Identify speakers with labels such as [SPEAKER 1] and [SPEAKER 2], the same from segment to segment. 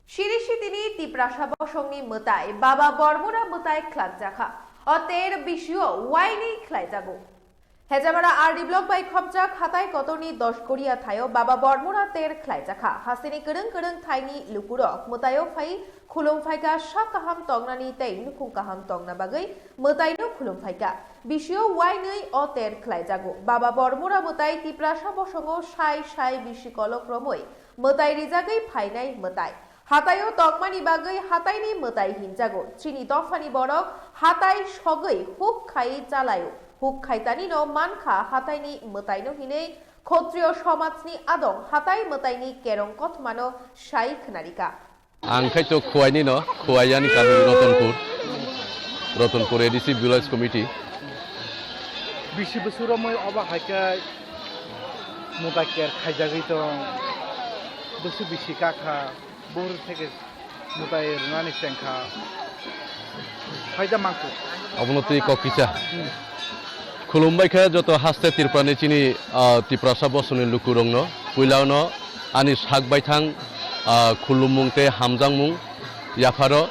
[SPEAKER 1] শিরিষি তিনি তিপ্রাসা বসংনি মতাই বাবা বর্মরা মতাই খ্লাক জাখা অতের বিষয় ওয়াইনি খ্লাই যাগো হেজামারা আরডি ব্লক বাই খবজাক হাতাই কতনি 10 করিয়া থায়ো বাবা বর্মরা তের খ্লাই জাখা হাসিনি করং করং থাইনি লুকুরক মতায়ো ফাই খুলুম ফাইকা সাকাহাম তংনানি তাই নুকুং কাহাম তংনা বাগৈ মতাইনো খুলুম ফাইকা বিষয় ওয়াইনি অতের খ্লাই যাগো বাবা বর্মরা মতাই তিপ্রাসা বসঙ্গ সাই সাই বিশি কলক্রমই মতাই রিজাগৈ ফাইনাই মতাই হাতায়ও তকমানি বাগৈ হাতাইনি মতাই হিনজাগো চিনি দফানি বরক হাতাই সগৈ হুক খাই চালায়ো হুক খাইতানি ন মানখা হাতাইনি মতাইনো হিনে ক্ষত্রিয় সমাজনি আদং হাতাই মতাইনি কেরং কথমানো শাইখ নারিকা
[SPEAKER 2] आंखायथ' खुवाइनि न खुवाइयानि गामि रतनपुर एडिसि भिलेज कमिटि
[SPEAKER 3] बिसि बोसोराव मै अबा हायखाय मुदाकेर खायजागै दं बोसो बिसि काखा बर থেকে मुदाय रुनानि सेंखा फायदा मांखो
[SPEAKER 2] अबनति ककिसा खुलुमबायखा जत हास्ते तिरपानि चिनि तिप्रासा बसनि लुकुरंनो पुइलावनो आनि सागबायथां खुलुमुंते हामजांमुं याफारो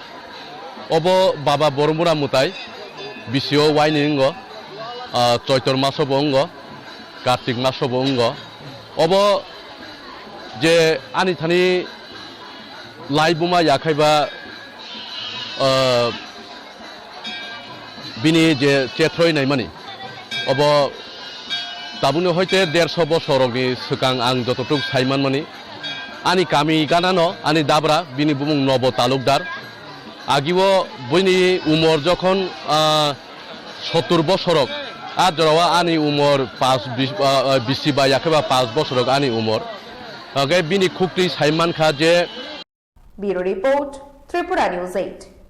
[SPEAKER 2] अब बाबा बरमुरा मुताय बिसिओ वाइनिंग चैतर मासो बंग कार्तिक मासो बंग अब जे आनि थानि लाइबुमा याखायबा बिनि जे चेथ्रयनाय मानि अब दाबुनो हयते 150 बसरनि सिगां आं जतटुक साइमान मानि आनि गामि गानानो आनि दाब्रा बिनि बुमुं नब तालुकदार आगिवो बयनि उमर जखन 70 बसरक आजरावा आनि उमर 20 बा याखेबा 5 बसरक आनि उमर बिनि खुक्ति साइमान खा जे
[SPEAKER 1] ब्यूरो रिपोर्ट त्रिपुरा न्यूज 8।